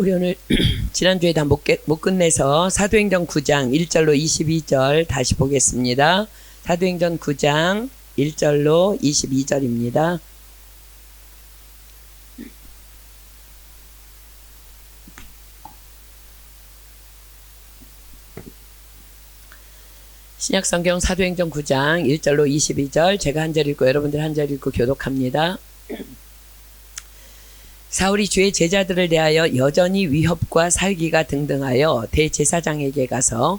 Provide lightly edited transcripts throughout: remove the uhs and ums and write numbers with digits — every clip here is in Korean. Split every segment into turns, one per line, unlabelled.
우리 오늘 지난주에 다 못 끝내서 사도행전 9장 1절로 22절 다시 보겠습니다. 사도행전 9장 1절로 22절입니다. 신약성경 사도행전 9장 1절로 22절 제가 한 절 읽고 여러분들 한 절 읽고 교독합니다. 사울이 주의 제자들을 대하여 여전히 위협과 살기가 등등하여 대제사장에게 가서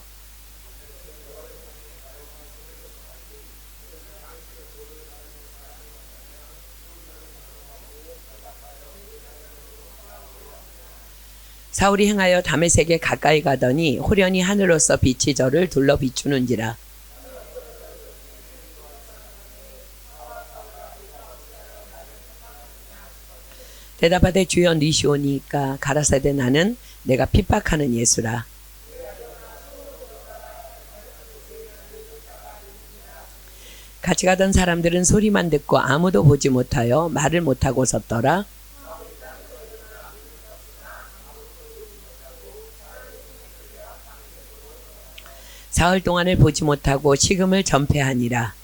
사울이 행하여 다메섹에 가까이 가더니 호련히 하늘로서 빛이 저를 둘러 비추는지라. 대답하되 주여 니시오니까 가라사대 나는 내가 핍박하는 예수라. 같이 가던 사람들은 소리만 듣고 아무도 보지 못하여 말을 못하고 섰더라. 사흘 동안을 보지 못하고 식음을 전폐하니라.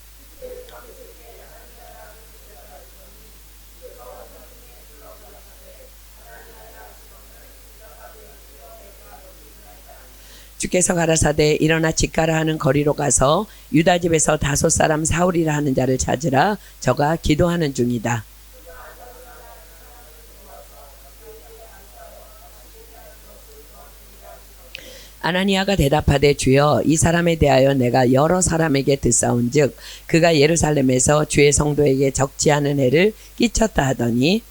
주께서 가라사대 일어나 집가라 하는 거리로 가서 유다 집에서 5 사람 사울이라 하는 자를 찾으라. 저가 기도하는 중이다. 아나니아가 대답하되 주여 이 사람에 대하여 내가 여러 사람에게 듣사온즉 그가 예루살렘에서 주의 성도에게 적지 않은 해를 끼쳤다 하더니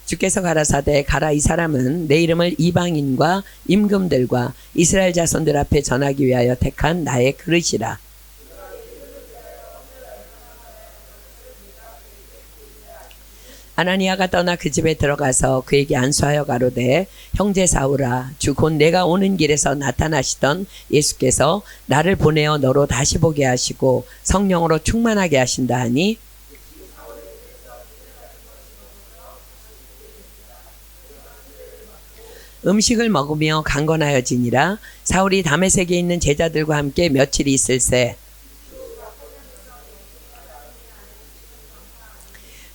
주께서 가라사대 가라 이 사람은 내 이름을 이방인과 임금들과 이스라엘 자손들 앞에 전하기 위하여 택한 나의 그릇이라. 아나니아가 떠나 그 집에 들어가서 그에게 안수하여 가로되 형제 사울아 주 곧 내가 오는 길에서 나타나시던 예수께서 나를 보내어 너로 다시 보게 하시고 성령으로 충만하게 하신다 하니 음식을 먹으며 강건하여지니라. 사울이 다메섹에 있는 제자들과 함께 며칠 있을새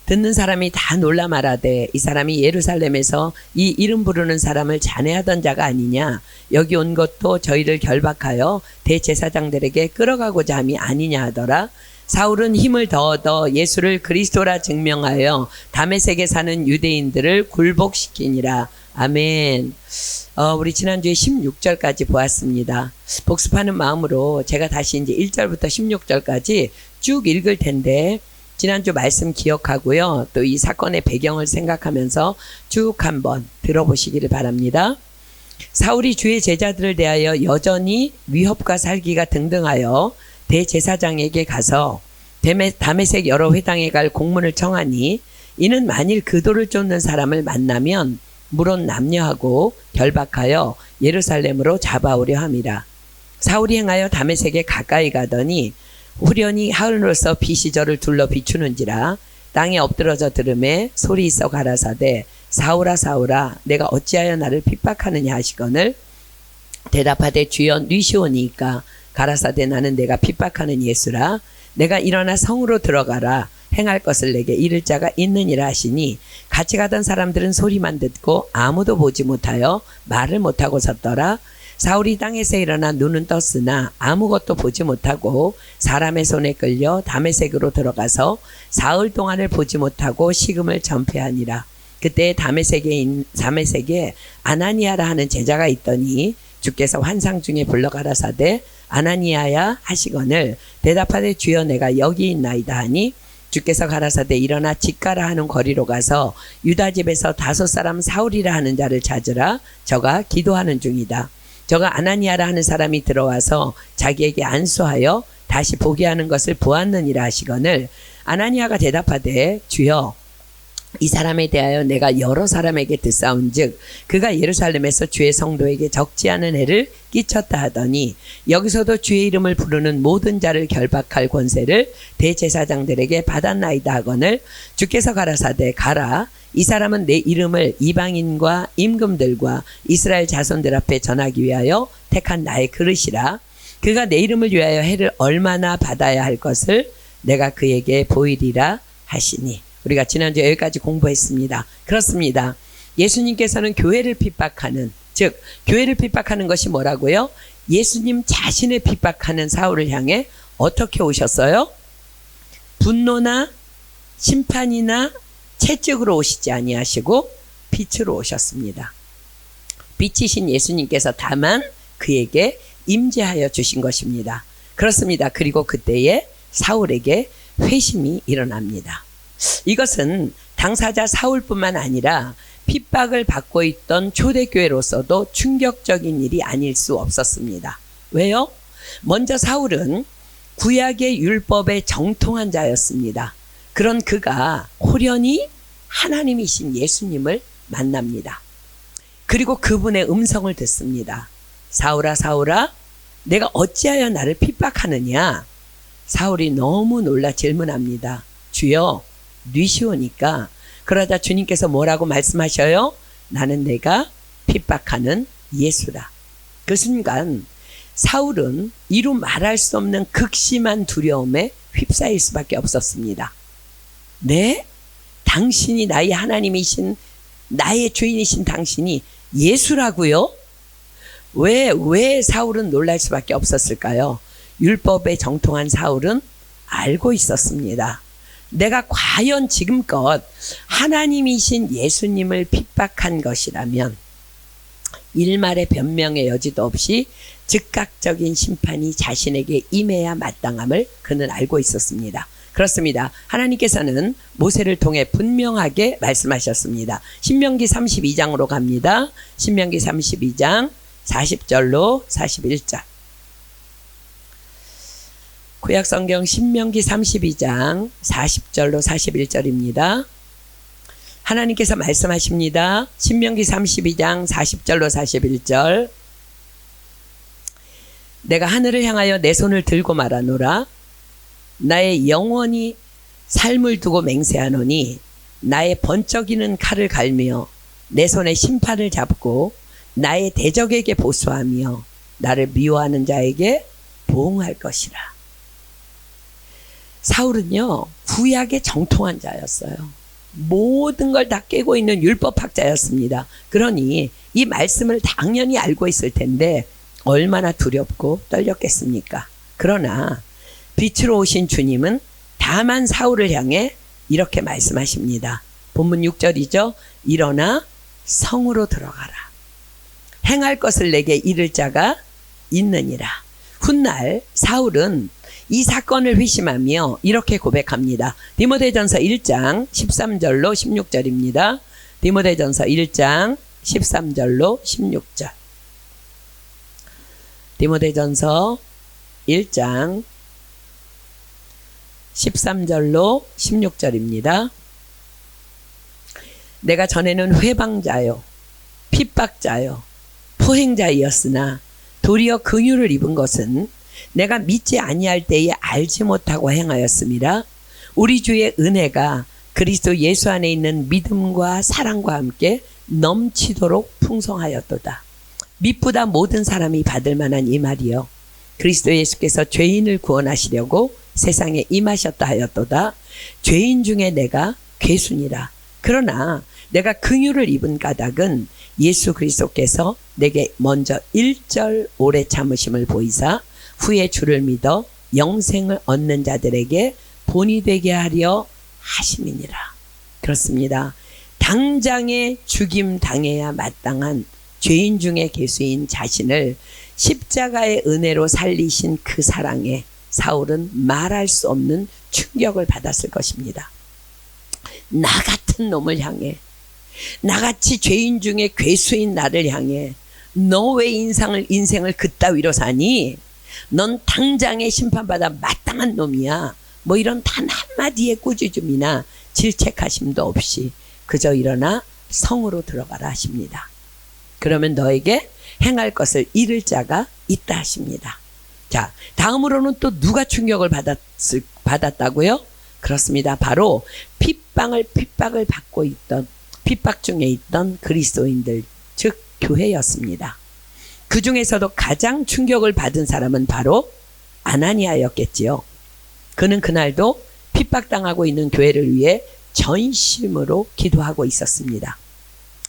듣는 사람이 다 놀라 말하되 이 사람이 예루살렘에서 이 이름 부르는 사람을 잔해하던 자가 아니냐. 여기 온 것도 저희를 결박하여 대제사장들에게 끌어가고자 함이 아니냐 하더라. 사울은 힘을 더 얻어 예수를 그리스도라 증명하여 다메섹에 사는 유대인들을 굴복시키니라. 아멘. 우리 지난주에 16절까지 보았습니다. 복습하는 마음으로 제가 다시 이제 1절부터 16절까지 쭉 읽을 텐데 지난주 말씀 기억하고요. 또 이 사건의 배경을 생각하면서 쭉 한번 들어보시기를 바랍니다. 사울이 주의 제자들을 대하여 여전히 위협과 살기가 등등하여 대제사장에게 가서 다메섹 여러 회당에 갈 공문을 청하니 이는 만일 그도를 쫓는 사람을 만나면 물론 남녀하고 결박하여 예루살렘으로 잡아오려 함이라. 사울이 행하여 다메섹에 가까이 가더니 후련히 하늘로서 빛이 저를 둘러 비추는지라. 땅에 엎드러져 들음에 소리 있어 가라사대 사울아 사울아 내가 어찌하여 나를 핍박하느냐 하시거늘 대답하되 주여 니시오니까 가라사대 나는 내가 핍박하는 예수라. 내가 일어나 성으로 들어가라. 행할 것을 내게 이를 자가 있느니라 하시니 같이 가던 사람들은 소리만 듣고 아무도 보지 못하여 말을 못하고 섰더라. 사울이 땅에서 일어나 눈은 떴으나 아무것도 보지 못하고 사람의 손에 끌려 다메섹으로 들어가서 사흘 동안을 보지 못하고 식음을 전폐하니라. 그때 다메섹에 아나니아라 하는 제자가 있더니 주께서 환상 중에 불러 가라사대 아나니아야 하시거늘 대답하되 주여 내가 여기 있나이다 하니 주께서 가라사대 일어나 집가라 하는 거리로 가서 유다 집에서 5 사람 사울이라 하는 자를 찾으라. 저가 기도하는 중이다. 저가 아나니아라 하는 사람이 들어와서 자기에게 안수하여 다시 보게 하는 것을 보았느니라 하시거늘 아나니아가 대답하되 주여 이 사람에 대하여 내가 여러 사람에게 듣사온즉 그가 예루살렘에서 주의 성도에게 적지 않은 해를 끼쳤다 하더니 여기서도 주의 이름을 부르는 모든 자를 결박할 권세를 대제사장들에게 받았나이다 하거늘 주께서 가라사대 가라 이 사람은 내 이름을 이방인과 임금들과 이스라엘 자손들 앞에 전하기 위하여 택한 나의 그릇이라 그가 내 이름을 위하여 해를 얼마나 받아야 할 것을 내가 그에게 보이리라 하시니. 우리가 지난주에 여기까지 공부했습니다. 그렇습니다. 예수님께서는 교회를 핍박하는, 즉 교회를 핍박하는 것이 뭐라고요? 예수님 자신을 핍박하는 사울을 향해 어떻게 오셨어요? 분노나 심판이나 채찍으로 오시지 아니하시고 빛으로 오셨습니다. 빛이신 예수님께서 다만 그에게 임재하여 주신 것입니다. 그렇습니다. 그리고 그때에 사울에게 회심이 일어납니다. 이것은 당사자 사울뿐만 아니라 핍박을 받고 있던 초대교회로서도 충격적인 일이 아닐 수 없었습니다. 왜요? 먼저 사울은 구약의 율법에 정통한 자였습니다. 그런 그가 호련히 하나님이신 예수님을 만납니다. 그리고 그분의 음성을 듣습니다. 사울아 사울아 내가 어찌하여 나를 핍박하느냐? 사울이 너무 놀라 질문합니다. 주여 뉘시오니까. 그러자 주님께서 뭐라고 말씀하셔요? 나는 내가 핍박하는 예수다. 그 순간 사울은 이루 말할 수 없는 극심한 두려움에 휩싸일 수밖에 없었습니다. 네? 당신이 나의 하나님이신 나의 주인이신 당신이 예수라고요? 왜 사울은 놀랄 수밖에 없었을까요? 율법에 정통한 사울은 알고 있었습니다. 내가 과연 지금껏 하나님이신 예수님을 핍박한 것이라면 일말의 변명의 여지도 없이 즉각적인 심판이 자신에게 임해야 마땅함을 그는 알고 있었습니다. 그렇습니다. 하나님께서는 모세를 통해 분명하게 말씀하셨습니다. 신명기 32장으로 갑니다. 신명기 32장 40절로 41절. 구약성경 신명기 32장 40절로 41절입니다. 하나님께서 말씀하십니다. 신명기 32장 40절로 41절. 내가 하늘을 향하여 내 손을 들고 말하노라. 나의 영원히 삶을 두고 맹세하노니 나의 번쩍이는 칼을 갈며 내 손에 심판을 잡고 나의 대적에게 보수하며 나를 미워하는 자에게 보응할 것이라. 사울은요 구약에 정통한 자였어요. 모든 걸 다 깨고 있는 율법학자였습니다. 그러니 이 말씀을 당연히 알고 있을 텐데 얼마나 두렵고 떨렸겠습니까? 그러나 빛으로 오신 주님은 다만 사울을 향해 이렇게 말씀하십니다. 본문 6절이죠. 일어나 성으로 들어가라. 행할 것을 내게 이를 자가 있느니라. 훗날 사울은 이 사건을 회심하며 이렇게 고백합니다. 디모데전서 1장 13절로 16절입니다. 디모데전서 1장 13절로 16절. 디모데전서 1장 13절로 16절입니다. 내가 전에는 회방자요 핍박자요 포행자이었으나 도리어 긍휼을 입은 것은 내가 믿지 아니할 때에 알지 못하고 행하였음이라. 우리 주의 은혜가 그리스도 예수 안에 있는 믿음과 사랑과 함께 넘치도록 풍성하였도다. 믿보다 모든 사람이 받을 만한 이 말이요 그리스도 예수께서 죄인을 구원하시려고 세상에 임하셨다 하였도다. 죄인 중에 내가 괴순이라. 그러나 내가 긍휼을 입은 까닭은 예수 그리스도께서 내게 먼저 1절 오래 참으심을 보이사 후에 주를 믿어 영생을 얻는 자들에게 본이 되게 하려 하심이니라. 그렇습니다. 당장에 죽임 당해야 마땅한 죄인 중에 괴수인 자신을 십자가의 은혜로 살리신 그 사랑에 사울은 말할 수 없는 충격을 받았을 것입니다. 나 같은 놈을 향해, 나같이 죄인 중에 괴수인 나를 향해 너 왜 인생을 그따위로 사니? 넌 당장에 심판받아 마땅한 놈이야. 뭐 이런 단 한마디의 꾸짖음이나 질책하심도 없이 그저 일어나 성으로 들어가라 하십니다. 그러면 너에게 행할 것을 이를 자가 있다 하십니다. 자, 다음으로는 또 누가 충격을 받았다고요? 그렇습니다. 바로 핍박을 받고 있던, 핍박 중에 있던 그리스도인들, 즉 교회였습니다. 그 중에서도 가장 충격을 받은 사람은 바로 아나니아였겠지요. 그는 그날도 핍박당하고 있는 교회를 위해 전심으로 기도하고 있었습니다.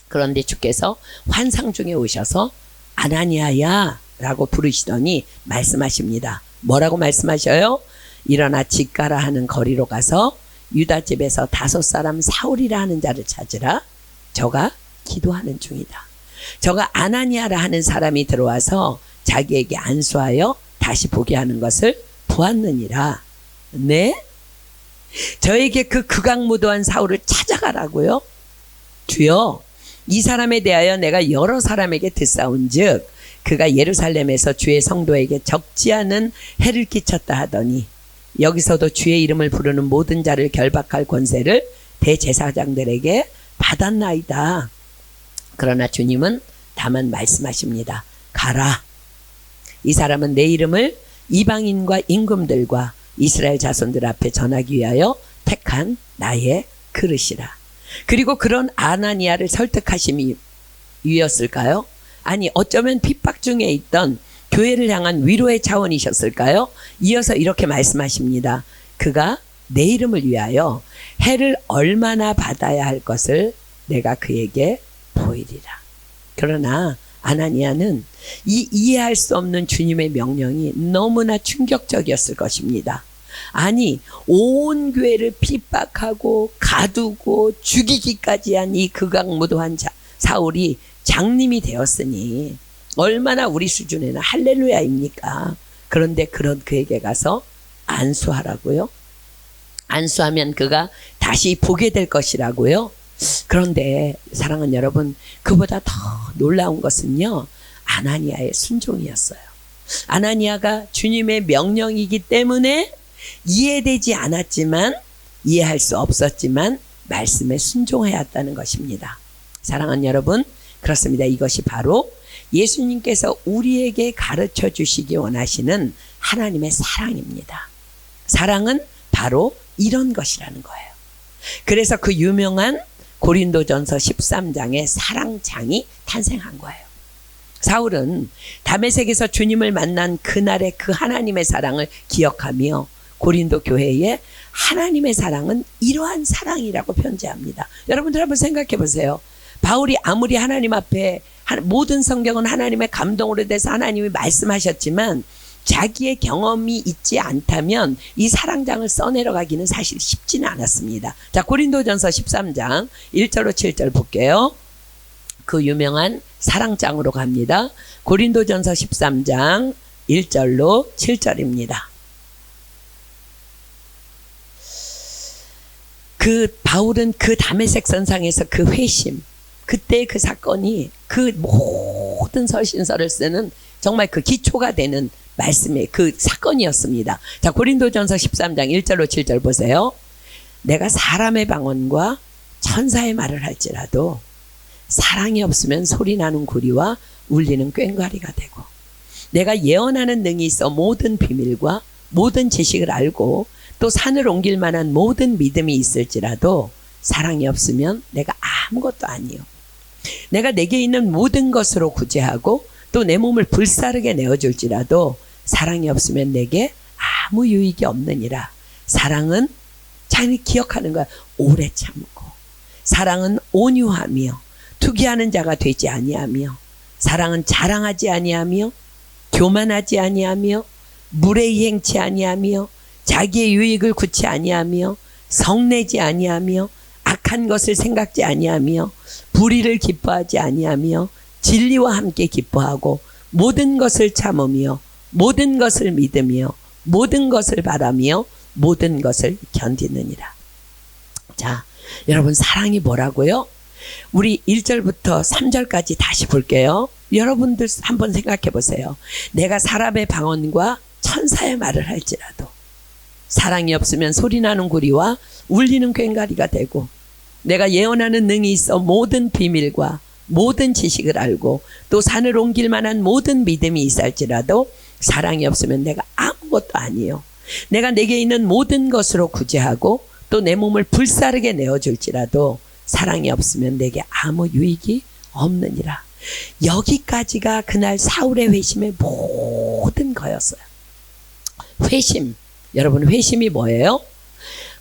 그런데 주께서 환상 중에 오셔서 아나니아야 라고 부르시더니 말씀하십니다. 뭐라고 말씀하셔요? 일어나 집가라 하는 거리로 가서 유다 집에서 5사람 사울이라 하는 자를 찾으라. 저가 기도하는 중이다. 저가 아나니아라 하는 사람이 들어와서 자기에게 안수하여 다시 보게 하는 것을 보았느니라. 네? 저에게 그 극악무도한 사울을 찾아가라고요? 주여, 이 사람에 대하여 내가 여러 사람에게 듣사온즉 그가 예루살렘에서 주의 성도에게 적지 않은 해를 끼쳤다 하더니 여기서도 주의 이름을 부르는 모든 자를 결박할 권세를 대제사장들에게 받았나이다. 그러나 주님은 다만 말씀하십니다. 가라. 이 사람은 내 이름을 이방인과 임금들과 이스라엘 자손들 앞에 전하기 위하여 택한 나의 그릇이라. 그리고 그런 아나니아를 설득하심이 이였을까요? 아니, 어쩌면 핍박 중에 있던 교회를 향한 위로의 차원이셨을까요? 이어서 이렇게 말씀하십니다. 그가 내 이름을 위하여 해를 얼마나 받아야 할 것을 내가 그에게 보이리라. 그러나 아나니아는 이 이해할 수 없는 주님의 명령이 너무나 충격적이었을 것입니다. 아니, 온 교회를 핍박하고 가두고 죽이기까지 한 이 극악무도한 사울이 장님이 되었으니 얼마나 우리 수준에는 할렐루야입니까? 그런데 그런 그에게 가서 안수하라고요? 안수하면 그가 다시 보게 될 것이라고요? 그런데 사랑하는 여러분, 그보다 더 놀라운 것은요, 아나니아의 순종이었어요. 아나니아가 주님의 명령이기 때문에 이해되지 않았지만, 이해할 수 없었지만 말씀에 순종해야 했다는 것입니다. 사랑하는 여러분, 그렇습니다. 이것이 바로 예수님께서 우리에게 가르쳐 주시기 원하시는 하나님의 사랑입니다. 사랑은 바로 이런 것이라는 거예요. 그래서 그 유명한 고린도전서 13장의 사랑장이 탄생한 거예요. 사울은 다메섹에서 주님을 만난 그날의 그 하나님의 사랑을 기억하며 고린도 교회에 하나님의 사랑은 이러한 사랑이라고 편지합니다. 여러분들 한번 생각해 보세요. 바울이 아무리 하나님 앞에 모든 성경은 하나님의 감동으로 돼서 하나님이 말씀하셨지만 자기의 경험이 있지 않다면 이 사랑장을 써내려가기는 사실 쉽지는 않았습니다. 자, 고린도전서 13장 1절로 7절 볼게요. 그 유명한 사랑장으로 갑니다. 고린도전서 13장 1절로 7절입니다. 그 바울은 그 다메섹 선상에서 그 회심, 그때 그 사건이 그 모든 서신서를 쓰는 정말 그 기초가 되는 말씀의 그 사건이었습니다. 자, 고린도전서 13장 1절로 7절 보세요. 내가 사람의 방언과 천사의 말을 할지라도 사랑이 없으면 소리나는 구리와 울리는 꽹과리가 되고, 내가 예언하는 능이 있어 모든 비밀과 모든 지식을 알고 또 산을 옮길 만한 모든 믿음이 있을지라도 사랑이 없으면 내가 아무것도 아니요. 내가 내게 있는 모든 것으로 구제하고 또 내 몸을 불사르게 내어줄지라도 사랑이 없으면 내게 아무 유익이 없느니라. 사랑은 잘 기억하는 거야. 오래 참고, 사랑은 온유하며 투기하는 자가 되지 아니하며, 사랑은 자랑하지 아니하며 교만하지 아니하며 무례히 행치 아니하며 자기의 유익을 구치 아니하며 성내지 아니하며 악한 것을 생각지 아니하며 불의를 기뻐하지 아니하며 진리와 함께 기뻐하고 모든 것을 참으며 모든 것을 믿으며 모든 것을 바라며 모든 것을 견디느니라. 자, 여러분, 사랑이 뭐라고요? 우리 1절부터 3절까지 다시 볼게요. 여러분들 한번 생각해 보세요. 내가 사람의 방언과 천사의 말을 할지라도 사랑이 없으면 소리나는 구리와 울리는 꽹과리가 되고, 내가 예언하는 능이 있어 모든 비밀과 모든 지식을 알고 또 산을 옮길 만한 모든 믿음이 있을지라도 사랑이 없으면 내가 아무것도 아니요. 내가 내게 있는 모든 것으로 구제하고 또 내 몸을 불사르게 내어줄지라도 사랑이 없으면 내게 아무 유익이 없느니라. 여기까지가 그날 사울의 회심의 모든 거였어요. 회심. 여러분, 회심이 뭐예요?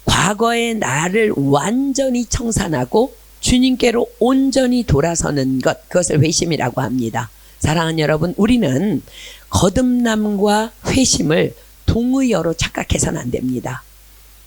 과거의 나를 완전히 청산하고 주님께로 온전히 돌아서는 것, 그것을 회심이라고 합니다. 사랑하는 여러분, 우리는 거듭남과 회심을 동의어로 착각해서는 안 됩니다.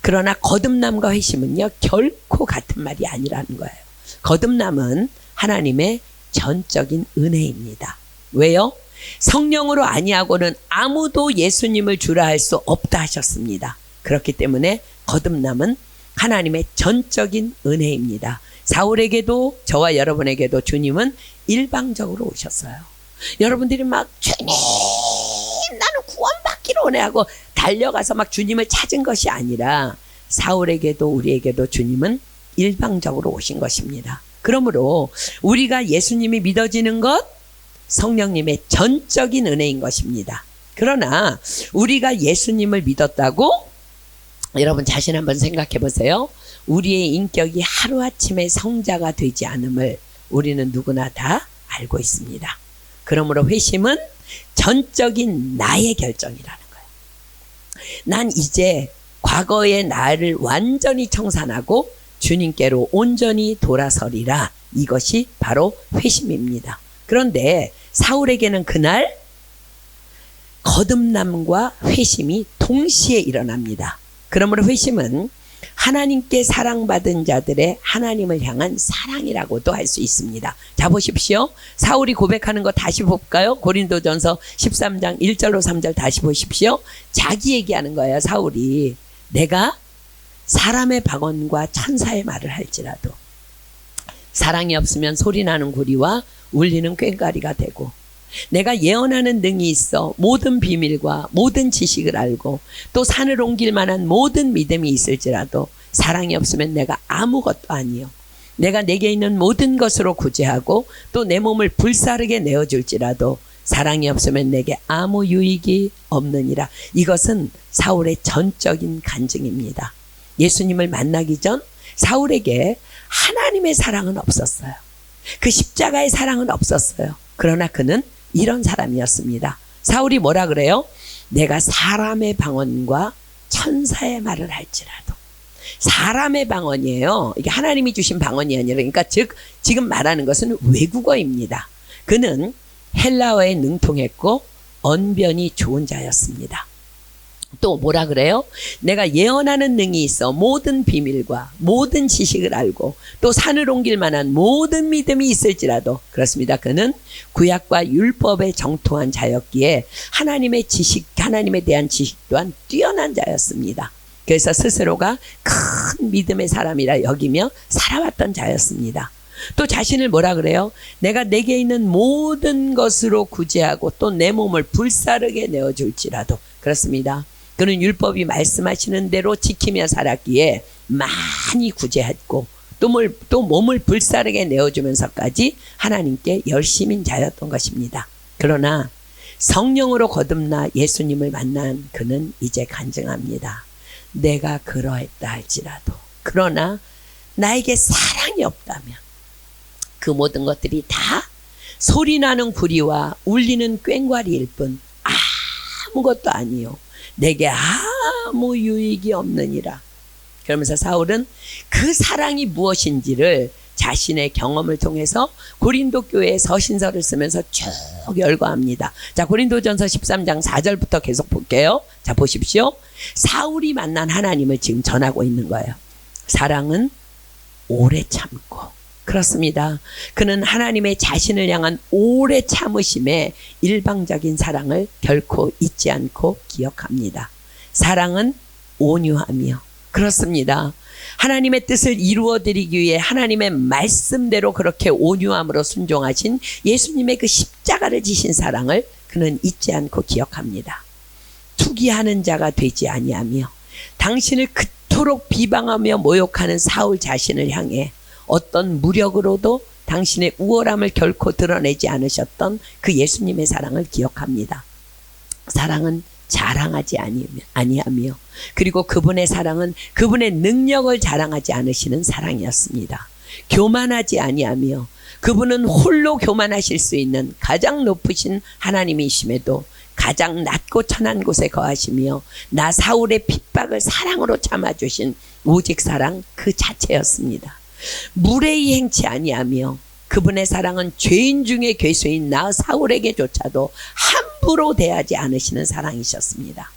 그러나 거듭남과 회심은요, 결코 같은 말이 아니라는 거예요. 거듭남은 하나님의 전적인 은혜입니다. 왜요? 성령으로 아니하고는 아무도 예수님을 주라 할 수 없다 하셨습니다. 그렇기 때문에 거듭남은 하나님의 전적인 은혜입니다. 사울에게도 저와 여러분에게도 주님은 일방적으로 오셨어요. 여러분들이 막 주님 나는 구원받기로 원해 하고 달려가서 막 주님을 찾은 것이 아니라 사울에게도 우리에게도 주님은 일방적으로 오신 것입니다. 그러므로 우리가 예수님이 믿어지는 것 성령님의 전적인 은혜인 것입니다. 그러나 우리가 예수님을 믿었다고 여러분 자신 한번 생각해 보세요. 우리의 인격이 하루아침에 성자가 되지 않음을 우리는 누구나 다 알고 있습니다. 그러므로 회심은 전적인 나의 결정이라는 거예요. 난 이제 과거의 나를 완전히 청산하고 주님께로 온전히 돌아서리라. 이것이 바로 회심입니다. 그런데 사울에게는 그날 거듭남과 회심이 동시에 일어납니다. 그러므로 회심은 하나님께 사랑받은 자들의 하나님을 향한 사랑이라고도 할 수 있습니다. 자 보십시오. 사울이 고백하는 거 다시 볼까요? 고린도전서 13장 1절로 3절 다시 보십시오. 자기 얘기하는 거예요. 사울이 내가 사람의 방언과 천사의 말을 할지라도 사랑이 없으면 소리나는 구리와 울리는 꽹과리가 되고 내가 예언하는 능이 있어 모든 비밀과 모든 지식을 알고 또 산을 옮길 만한 모든 믿음이 있을지라도 사랑이 없으면 내가 아무것도 아니요. 내가 내게 있는 모든 것으로 구제하고 또 내 몸을 불사르게 내어줄지라도 사랑이 없으면 내게 아무 유익이 없느니라. 이것은 사울의 전적인 간증입니다. 예수님을 만나기 전 사울에게 하나님의 사랑은 없었어요. 그 십자가의 사랑은 없었어요. 그러나 그는 이런 사람이었습니다. 사울이 뭐라 그래요? 내가 사람의 방언과 천사의 말을 할지라도. 사람의 방언이에요. 이게 하나님이 주신 방언이 아니라, 그러니까 즉 지금 말하는 것은 외국어입니다. 그는 헬라어에 능통했고 언변이 좋은 자였습니다. 또 뭐라 그래요? 내가 예언하는 능이 있어 모든 비밀과 모든 지식을 알고 또 산을 옮길 만한 모든 믿음이 있을지라도. 그렇습니다. 그는 구약과 율법에 정통한 자였기에 하나님의 지식, 하나님에 대한 지식 또한 뛰어난 자였습니다. 그래서 스스로가 큰 믿음의 사람이라 여기며 살아왔던 자였습니다. 또 자신을 뭐라 그래요? 내가 내게 있는 모든 것으로 구제하고 또 내 몸을 불사르게 내어줄지라도. 그렇습니다. 그는 율법이 말씀하시는 대로 지키며 살았기에 많이 구제했고 또 몸을 불사르게 내어주면서까지 하나님께 열심인 자였던 것입니다. 그러나 성령으로 거듭나 예수님을 만난 그는 이제 간증합니다. 내가 그러했다 할지라도 그러나 나에게 사랑이 없다면 그 모든 것들이 다 소리나는 구리와 울리는 꽹과리일 뿐 아무것도 아니요. 내게 아무 유익이 없느니라. 그러면서 사울은 그 사랑이 무엇인지를 자신의 경험을 통해서 고린도 교회에 서신서를 쓰면서 쭉 열거합니다. 자, 고린도전서 13장 4절부터 계속 볼게요. 자, 보십시오. 사울이 만난 하나님을 지금 전하고 있는 거예요. 사랑은 오래 참고. 그렇습니다. 그는 하나님의 자신을 향한 오래 참으심에 일방적인 사랑을 결코 잊지 않고 기억합니다. 사랑은 온유하며. 그렇습니다. 하나님의 뜻을 이루어드리기 위해 하나님의 말씀대로 그렇게 온유함으로 순종하신 예수님의 그 십자가를 지신 사랑을 그는 잊지 않고 기억합니다. 투기하는 자가 되지 아니하며 당신을 그토록 비방하며 모욕하는 사울 자신을 향해 어떤 무력으로도 당신의 우월함을 결코 드러내지 않으셨던 그 예수님의 사랑을 기억합니다. 사랑은 자랑하지 아니하며, 그리고 그분의 사랑은 그분의 능력을 자랑하지 않으시는 사랑이었습니다. 교만하지 아니하며, 그분은 홀로 교만하실 수 있는 가장 높으신 하나님이심에도 가장 낮고 천한 곳에 거하시며 나 사울의 핍박을 사랑으로 참아주신 오직 사랑 그 자체였습니다. 무례히 행치 아니하며, 그분의 사랑은 죄인 중에 괴수인 나 사울에게조차도 함부로 대하지 않으시는 사랑이셨습니다.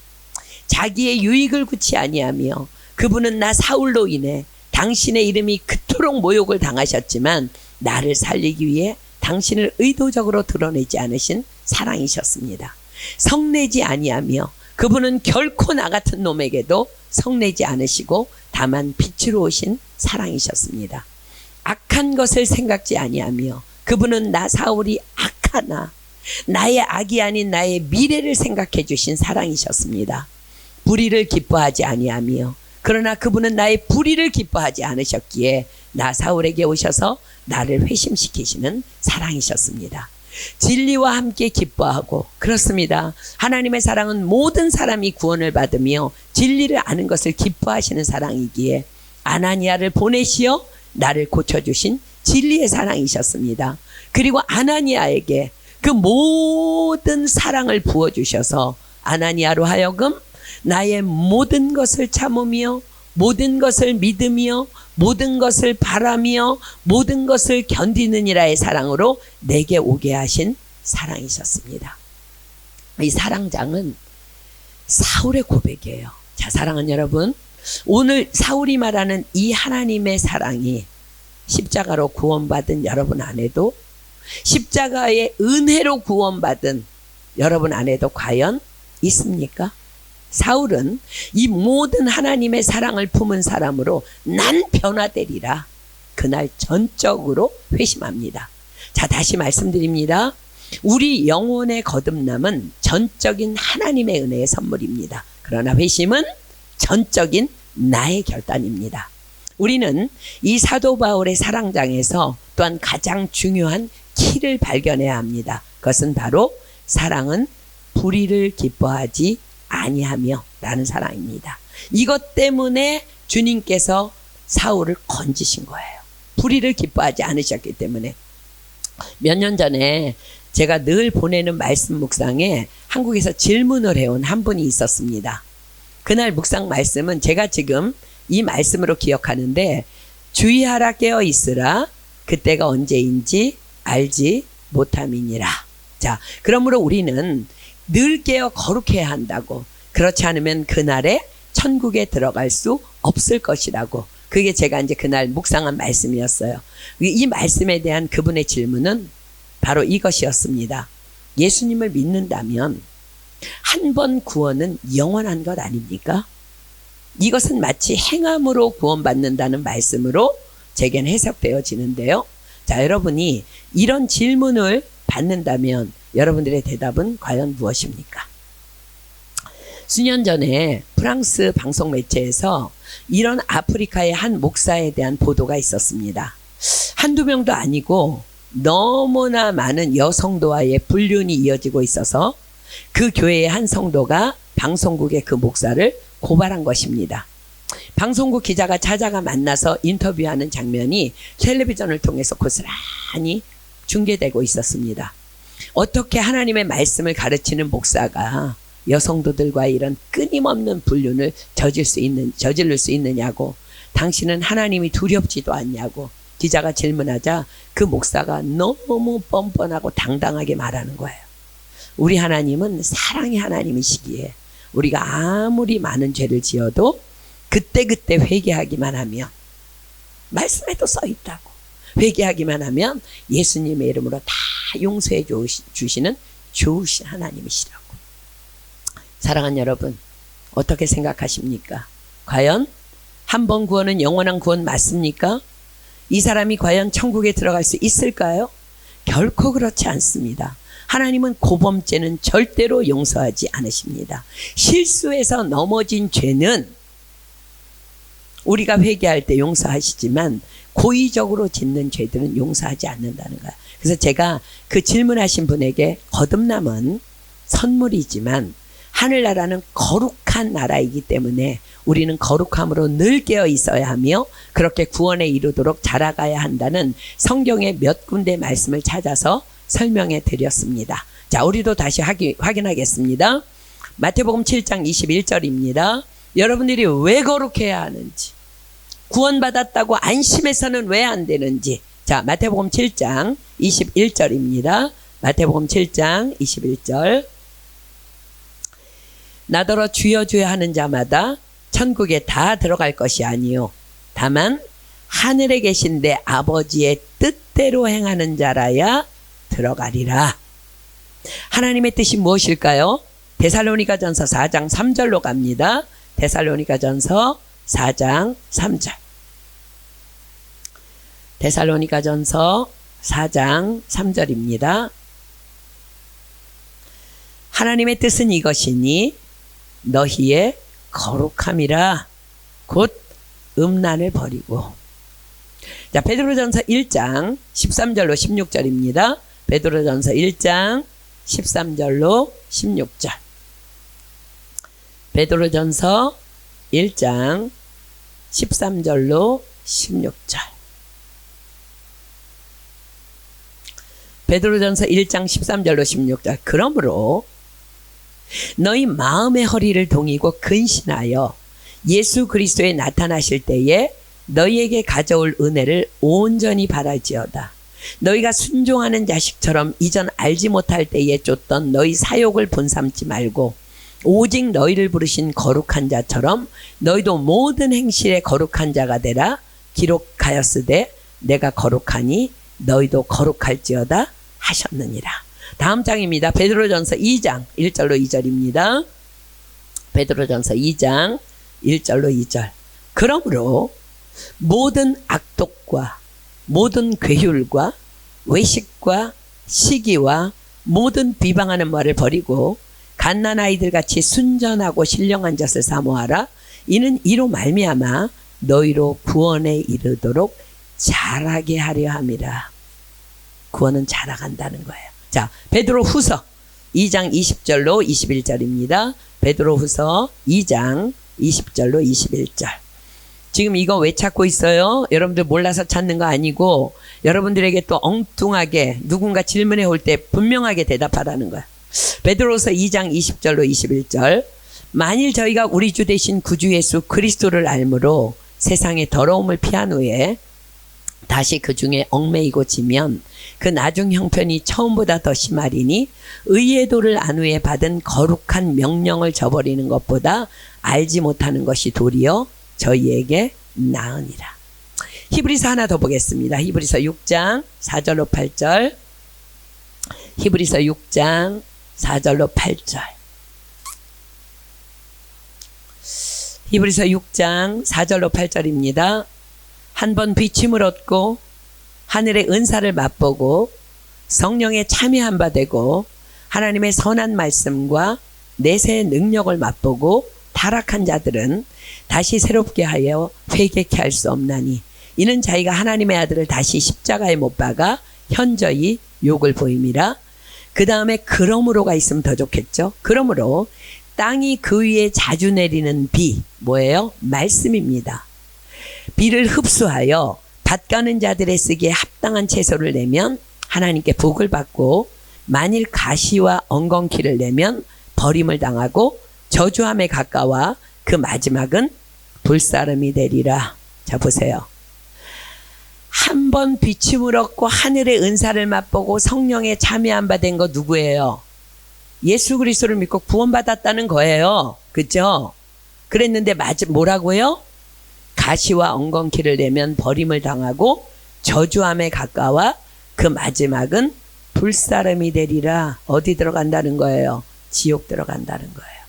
자기의 유익을 구치 아니하며, 그분은 나 사울로 인해 당신의 이름이 그토록 모욕을 당하셨지만 나를 살리기 위해 당신을 의도적으로 드러내지 않으신 사랑이셨습니다. 성내지 아니하며, 그분은 결코 나 같은 놈에게도 성내지 않으시고 다만 빛으로 오신 사랑이셨습니다. 악한 것을 생각지 아니하며, 그분은 나 사울이 악하나 나의 악이 아닌 나의 미래를 생각해 주신 사랑이셨습니다. 불의를 기뻐하지 아니하며, 그러나 그분은 나의 불의를 기뻐하지 않으셨기에 나 사울에게 오셔서 나를 회심시키시는 사랑이셨습니다. 진리와 함께 기뻐하고, 그렇습니다. 하나님의 사랑은 모든 사람이 구원을 받으며 진리를 아는 것을 기뻐하시는 사랑이기에 아나니아를 보내시어 나를 고쳐주신 진리의 사랑이셨습니다. 그리고 아나니아에게 그 모든 사랑을 부어주셔서 아나니아로 하여금 나의 모든 것을 참으며 모든 것을 믿으며 모든 것을 바라며 모든 것을 견디느니라의 사랑으로 내게 오게 하신 사랑이셨습니다. 이 사랑장은 사울의 고백이에요. 자, 사랑하는 여러분, 오늘 사울이 말하는 이 하나님의 사랑이 십자가로 구원받은 여러분 안에도, 십자가의 은혜로 구원받은 여러분 안에도 과연 있습니까? 사울은 이 모든 하나님의 사랑을 품은 사람으로 난 변화되리라 그날 전적으로 회심합니다. 자, 다시 말씀드립니다. 우리 영혼의 거듭남은 전적인 하나님의 은혜의 선물입니다. 그러나 회심은 전적인 나의 결단입니다. 우리는 이 사도 바울의 사랑장에서 또한 가장 중요한 키를 발견해야 합니다. 그것은 바로 사랑은 불의를 기뻐하지 아니하며 라는 사랑입니다. 이것 때문에 주님께서 사울을 건지신 거예요. 불의를 기뻐하지 않으셨기 때문에. 몇 년 전에 제가 늘 보내는 말씀 묵상에 한국에서 질문을 해온 한 분이 있었습니다. 그날 묵상 말씀은 제가 지금 이 말씀으로 기억하는데, 주의하라 깨어 있으라 그때가 언제인지 알지 못함이니라. 자, 그러므로 우리는 늘 깨어 거룩해야 한다고, 그렇지 않으면 그날에 천국에 들어갈 수 없을 것이라고, 그게 제가 이제 그날 묵상한 말씀이었어요. 이 말씀에 대한 그분의 질문은 바로 이것이었습니다. 예수님을 믿는다면 한 번 구원은 영원한 것 아닙니까? 이것은 마치 행함으로 구원받는다는 말씀으로 제겐 해석되어지는데요. 자, 여러분이 이런 질문을 받는다면 여러분들의 대답은 과연 무엇입니까? 수년 전에 프랑스 방송 매체에서 이런 아프리카의 한 목사에 대한 보도가 있었습니다. 한두 명도 아니고 너무나 많은 여성도와의 불륜이 이어지고 있어서 그 교회의 한 성도가 방송국의 그 목사를 고발한 것입니다. 방송국 기자가 찾아가 만나서 인터뷰하는 장면이 텔레비전을 통해서 고스란히 중계되고 있었습니다. 어떻게 하나님의 말씀을 가르치는 목사가 여성도들과 이런 끊임없는 불륜을 저지를 수 있느냐고, 당신은 하나님이 두렵지도 않냐고 기자가 질문하자 그 목사가 너무 뻔뻔하고 당당하게 말하는 거예요. 우리 하나님은 사랑의 하나님이시기에 우리가 아무리 많은 죄를 지어도 그때그때 회개하기만 하면, 말씀에도 써 있다고, 회개하기만 하면 예수님의 이름으로 다 용서해 주시는 좋으신 하나님이시라고. 사랑하는 여러분, 어떻게 생각하십니까? 과연 한 번 구원은 영원한 구원 맞습니까? 이 사람이 과연 천국에 들어갈 수 있을까요? 결코 그렇지 않습니다. 하나님은 고범죄는 절대로 용서하지 않으십니다. 실수해서 넘어진 죄는 우리가 회개할 때 용서하시지만 고의적으로 짓는 죄들은 용서하지 않는다는 거야. 그래서 제가 그 질문하신 분에게 거듭남은 선물이지만 하늘나라는 거룩한 나라이기 때문에 우리는 거룩함으로 늘 깨어 있어야 하며 그렇게 구원에 이르도록 자라가야 한다는 성경의 몇 군데 말씀을 찾아서 설명해 드렸습니다. 자, 우리도 다시 확인하겠습니다. 마태복음 7장 21절입니다. 여러분들이 왜 거룩해야 하는지, 구원받았다고 안심해서는 왜 안 되는지. 자, 마태복음 7장 21절입니다. 마태복음 7장 21절. 나더러 주여 주여 하는 자마다 천국에 다 들어갈 것이 아니요 다만 하늘에 계신 내 아버지의 뜻대로 행하는 자라야 들어가리라. 하나님의 뜻이 무엇일까요? 데살로니가전서 4장 3절로 갑니다. 데살로니가전서 4장 3절. 데살로니가전서 4장 3절입니다. 하나님의 뜻은 이것이니 너희의 거룩함이라 곧 음란을 버리고. 자, 베드로전서 1장 13절로 16절입니다. 베드로전서 1장 13절로 16절. 베드로전서 1장 13절로 16절. 베드로전서 1장 13절로 16절. 그러므로 너희 마음의 허리를 동이고 근신하여 예수 그리스도에 나타나실 때에 너희에게 가져올 은혜를 온전히 바랄지어다. 너희가 순종하는 자식처럼 이전 알지 못할 때에 쫓던 너희 사욕을 본삼지 말고 오직 너희를 부르신 거룩한 자처럼 너희도 모든 행실에 거룩한 자가 되라. 기록하였으되 내가 거룩하니 너희도 거룩할지어다 하셨느니라. 다음 장입니다. 베드로전서 2장 1절로 2절입니다. 베드로전서 2장 1절로 2절. 그러므로 모든 악독과 모든 괴휼과 외식과 시기와 모든 비방하는 말을 버리고 갓난 아이들 같이 순전하고 신령한 젖을 사모하라. 이는 이로 말미암아 너희로 구원에 이르도록 자라게 하려 함이라. 구원은 자라간다는 거예요. 자, 베드로 후서 2장 20절로 21절입니다. 베드로 후서 2장 20절로 21절. 지금 이거 왜 찾고 있어요? 여러분들 몰라서 찾는 거 아니고 여러분들에게 또 엉뚱하게 누군가 질문해 올 때 분명하게 대답하라는 거야. 베드로후서 2장 20절로 21절. 만일 저희가 우리 주 되신 구주 예수 그리스도를 알므로 세상의 더러움을 피한 후에 다시 그 중에 얽매이고 지면 그 나중 형편이 처음보다 더 심하리니 의의 도를 안 후에 받은 거룩한 명령을 저버리는 것보다 알지 못하는 것이 도리어 저희에게 나으니라. 히브리서 하나 더 보겠습니다. 히브리서 6장 4절로 8절. 히브리서 6장 4절로 8절. 히브리서 6장 4절로 8절입니다. 한 번 비침을 얻고 하늘의 은사를 맛보고 성령에 참여한 바 되고 하나님의 선한 말씀과 내세의 능력을 맛보고 타락한 자들은 다시 새롭게 하여 회개케 할 수 없나니 이는 자기가 하나님의 아들을 다시 십자가에 못 박아 현저히 욕을 보임이라. 그 다음에 그러므로가 있으면 더 좋겠죠. 그러므로 땅이 그 위에 자주 내리는 비 뭐예요? 말씀입니다. 비를 흡수하여 밭 가는 자들의 쓰기에 합당한 채소를 내면 하나님께 복을 받고 만일 가시와 엉겅퀴를 내면 버림을 당하고 저주함에 가까워 그 마지막은 불사름이 되리라. 자, 보세요. 한 번 비침을 얻고 하늘의 은사를 맛보고 성령에 참여한 바 된 거 누구예요? 예수 그리스도를 믿고 구원받았다는 거예요. 그죠? 그랬는데 뭐라고요? 가시와 엉겅퀴를 내면 버림을 당하고 저주함에 가까워 그 마지막은 불사름이 되리라. 어디 들어간다는 거예요? 지옥 들어간다는 거예요.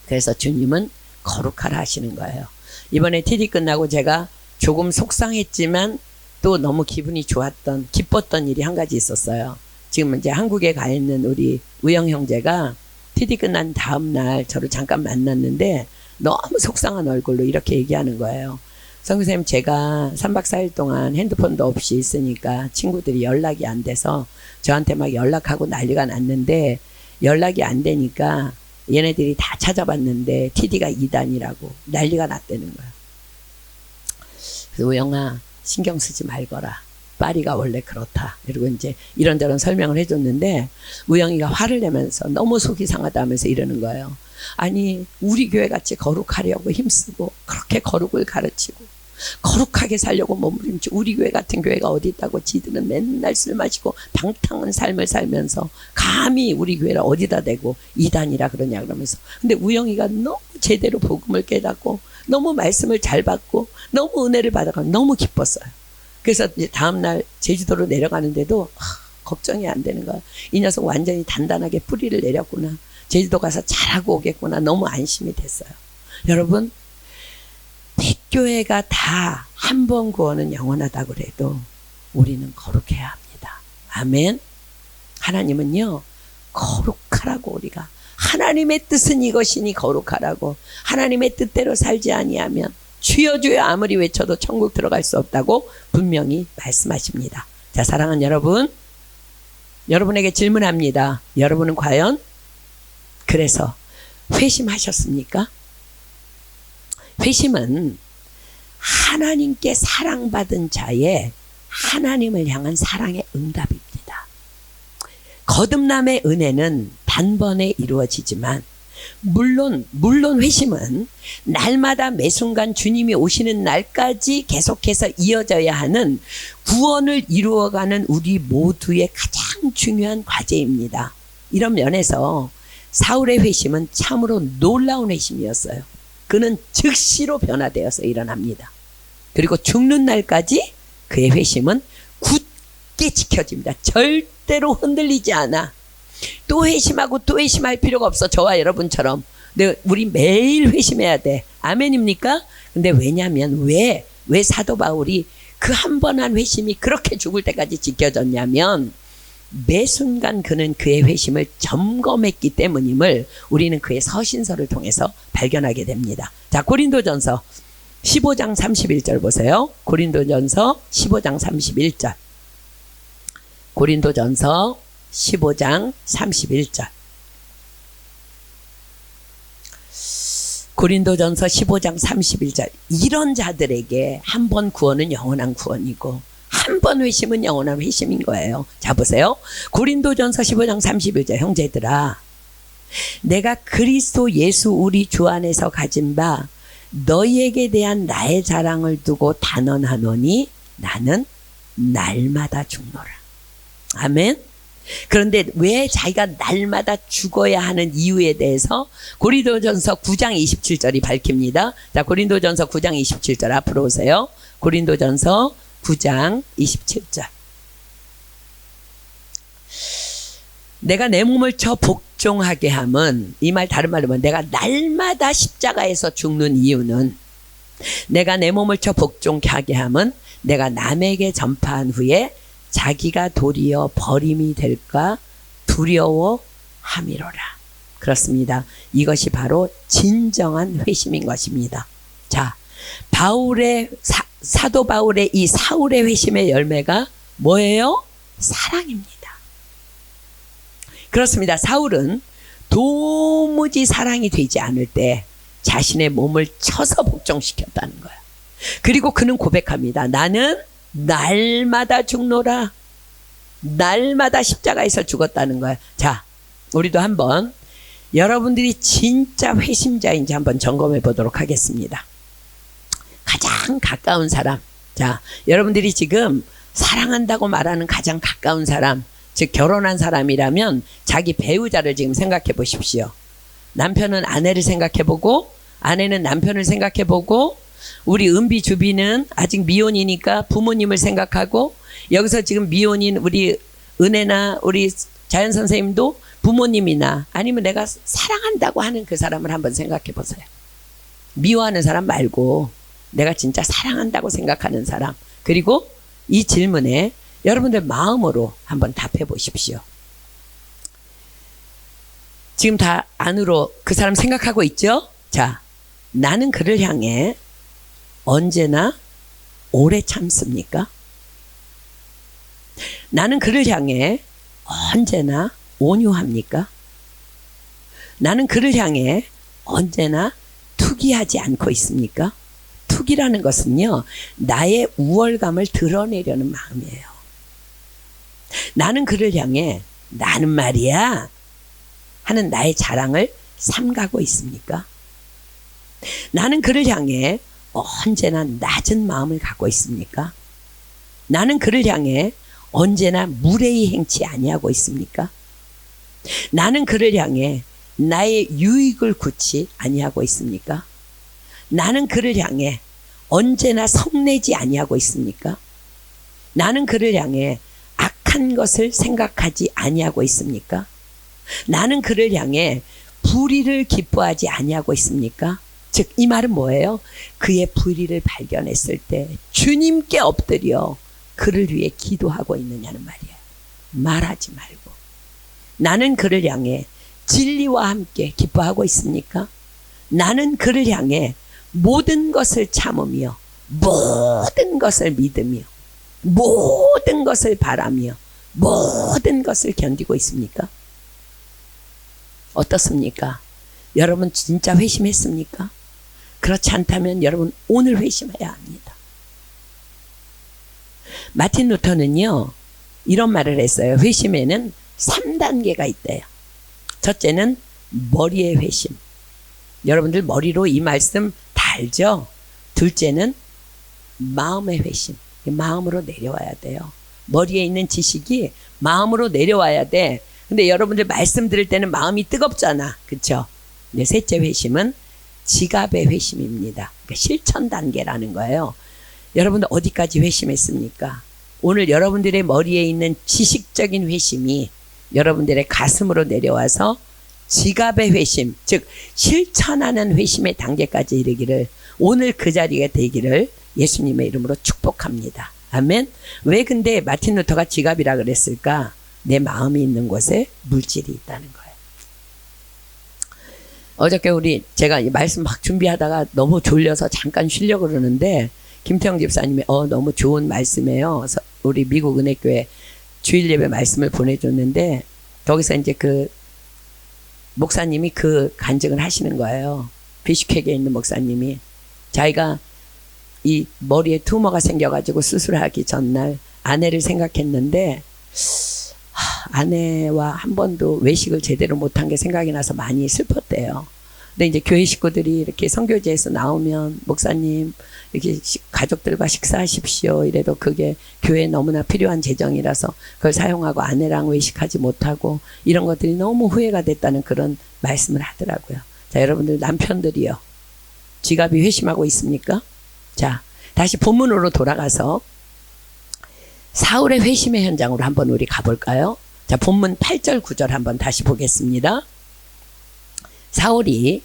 그래서 주님은 거룩하라 하시는 거예요. 이번에 TD 끝나고 제가 조금 속상했지만 또 너무 기분이 좋았던 기뻤던 일이 한 가지 있었어요. 지금 이제 한국에 가 있는 우리 우영 형제가 TD 끝난 다음 날 저를 잠깐 만났는데 너무 속상한 얼굴로 이렇게 얘기하는 거예요. 선생님, 제가 3박 4일 동안 핸드폰도 없이 있으니까 친구들이 연락이 안 돼서 저한테 막 연락하고 난리가 났는데, 연락이 안 되니까 얘네들이 다 찾아봤는데 TD가 이단이라고 난리가 났다는 거야. 그래서 우영아, 신경 쓰지 말거라. 파리가 원래 그렇다. 그리고 이제 이런저런 설명을 해줬는데, 우영이가 화를 내면서 너무 속이 상하다면서 이러는 거예요. 아니, 우리 교회 같이 거룩하려고 힘쓰고 그렇게 거룩을 가르치고 거룩하게 살려고 몸부림치 우리 교회 같은 교회가 어디 있다고, 지들은 맨날 술 마시고 방탕한 삶을 살면서 감히 우리 교회를 어디다 대고 이단이라 그러냐 그러면서. 근데 우영이가 너무 제대로 복음을 깨닫고 너무 말씀을 잘 받고 너무 은혜를 받아가지고 너무 기뻤어요. 그래서 이제 다음날 제주도로 내려가는데도 걱정이 안 되는 거야. 이 녀석 완전히 단단하게 뿌리를 내렸구나. 제주도 가서 잘하고 오겠구나. 너무 안심이 됐어요. 여러분, 백교회가 다 한 번 구원은 영원하다고 그래도 우리는 거룩해야 합니다. 아멘. 하나님은요, 거룩하라고. 우리가 하나님의 뜻은 이것이니 거룩하라고. 하나님의 뜻대로 살지 아니하면 주여 주여 아무리 외쳐도 천국 들어갈 수 없다고 분명히 말씀하십니다. 자, 사랑하는 여러분, 여러분에게 질문합니다. 여러분은 과연 그래서 회심하셨습니까? 회심은 하나님께 사랑받은 자의 하나님을 향한 사랑의 응답입니다. 거듭남의 은혜는 단번에 이루어지지만 물론 회심은 날마다 매 순간 주님이 오시는 날까지 계속해서 이어져야 하는 구원을 이루어가는 우리 모두의 가장 중요한 과제입니다. 이런 면에서 사울의 회심은 참으로 놀라운 회심이었어요. 그는 즉시로 변화되어서 일어납니다. 그리고 죽는 날까지 그의 회심은 굳게 지켜집니다. 절대로 흔들리지 않아. 또 회심하고 또 회심할 필요가 없어. 저와 여러분처럼. 근데 우리 매일 회심해야 돼. 아멘입니까? 근데 왜냐면 왜 사도 바울이 그 한 번 한 회심이 그렇게 죽을 때까지 지켜졌냐면, 매 순간 그는 그의 회심을 점검했기 때문임을 우리는 그의 서신서를 통해서 발견하게 됩니다. 자, 고린도전서 15장 31절 보세요. 고린도전서 15장 31절. 고린도전서 15장 31절. 고린도전서 15장 31절. 이런 자들에게 한 번 구원은 영원한 구원이고 한 번 회심은 영원한 회심인 거예요. 자, 보세요. 고린도전서 15장 31절. 형제들아, 내가 그리스도 예수 우리 주 안에서 가진 바 너희에게 대한 나의 자랑을 두고 단언하노니 나는 날마다 죽노라. 아멘. 그런데 왜 자기가 날마다 죽어야 하는 이유에 대해서 고린도전서 9장 27절이 밝힙니다. 자, 고린도전서 9장 27절 앞으로 오세요. 고린도전서 9장 27절. 내가 내 몸을 쳐 복종하게 함은, 이 말 다른 말로 하면 내가 날마다 십자가에서 죽는 이유는, 내가 내 몸을 쳐 복종하게 함은 내가 남에게 전파한 후에 자기가 도리어 버림이 될까 두려워함이로라. 그렇습니다. 이것이 바로 진정한 회심인 것입니다. 자, 바울의 사도 바울의 이 사울의 회심의 열매가 뭐예요? 사랑입니다. 그렇습니다. 사울은 도무지 사랑이 되지 않을 때 자신의 몸을 쳐서 복종시켰다는 거야. 그리고 그는 고백합니다. 나는 날마다 죽노라. 날마다 십자가에서 죽었다는 거야. 자, 우리도 한번 여러분들이 진짜 회심자인지 한번 점검해 보도록 하겠습니다. 가장 가까운 사람. 자, 여러분들이 지금 사랑한다고 말하는 가장 가까운 사람, 즉 결혼한 사람이라면 자기 배우자를 지금 생각해 보십시오. 남편은 아내를 생각해 보고, 아내는 남편을 생각해 보고, 우리 은비 주비는 아직 미혼이니까 부모님을 생각하고, 여기서 지금 미혼인 우리 은혜나 우리 자연 선생님도 부모님이나 아니면 내가 사랑한다고 하는 그 사람을 한번 생각해 보세요. 미워하는 사람 말고 내가 진짜 사랑한다고 생각하는 사람. 그리고 이 질문에 여러분들 마음으로 한번 답해 보십시오. 지금 다 안으로 그 사람 생각하고 있죠? 자, 나는 그를 향해 언제나 오래 참습니까? 나는 그를 향해 언제나 온유합니까? 나는 그를 향해 언제나 투기하지 않고 있습니까? 투기라는 것은요, 나의 우월감을 드러내려는 마음이에요. 나는 그를 향해 나는 말이야 하는 나의 자랑을 삼가고 있습니까? 나는 그를 향해 언제나 낮은 마음을 갖고 있습니까? 나는 그를 향해 언제나 무례히 행치 아니하고 있습니까? 나는 그를 향해 나의 유익을 구치 아니하고 있습니까? 나는 그를 향해 언제나 성내지 아니하고 있습니까? 나는 그를 향해 악한 것을 생각하지 아니하고 있습니까? 나는 그를 향해 불의를 기뻐하지 아니하고 있습니까? 즉 이 말은 뭐예요? 그의 불의를 발견했을 때 주님께 엎드려 그를 위해 기도하고 있느냐는 말이에요. 말하지 말고. 나는 그를 향해 진리와 함께 기뻐하고 있습니까? 나는 그를 향해 모든 것을 참으며 모든 것을 믿으며 모든 것을 바라며 모든 것을 견디고 있습니까? 어떻습니까? 여러분 진짜 회심했습니까? 그렇지 않다면 여러분 오늘 회심해야 합니다. 마틴 루터는요, 이런 말을 했어요. 회심에는 3단계가 있대요. 첫째는 머리의 회심. 여러분들 머리로 이 말씀 다 알죠? 둘째는 마음의 회심. 마음으로 내려와야 돼요. 머리에 있는 지식이 마음으로 내려와야 돼. 근데 여러분들 말씀 들을 때는 마음이 뜨겁잖아. 그쵸? 네, 셋째 회심은 지갑의 회심입니다. 그러니까 실천 단계라는 거예요. 여러분들 어디까지 회심했습니까? 오늘 여러분들의 머리에 있는 지식적인 회심이 여러분들의 가슴으로 내려와서 지갑의 회심, 즉 실천하는 회심의 단계까지 이르기를 오늘 그 자리가 되기를 예수님의 이름으로 축복합니다. 아멘. 왜 근데 마틴 루터가 지갑이라 그랬을까? 내 마음이 있는 곳에 물질이 있다는 거예요. 어저께 제가 이 말씀 막 준비하다가 너무 졸려서 잠깐 쉬려고 그러는데 김태형 집사님이 너무 좋은 말씀이에요. 그래서 우리 미국 은혜교회 주일 예배 말씀을 보내줬는데 거기서 이제 그 목사님이 그 간증을 하시는 거예요. 비슈케에 있는 목사님이 자기가 이 머리에 튜머가 생겨가지고 수술하기 전날 아내를 생각했는데 아내와 한 번도 외식을 제대로 못한 게 생각이 나서 많이 슬펐대요. 근데 이제 교회 식구들이 이렇게 선교제에서 나오면 목사님 이렇게 가족들과 식사하십시오 이래도 그게 교회에 너무나 필요한 재정이라서 그걸 사용하고 아내랑 외식하지 못하고 이런 것들이 너무 후회가 됐다는 그런 말씀을 하더라고요. 자, 여러분들 남편들이요, 지갑이 회심하고 있습니까? 자, 다시 본문으로 돌아가서 사울의 회심의 현장으로 한번 우리 가볼까요? 자, 본문 8절 9절 한번 다시 보겠습니다. 사울이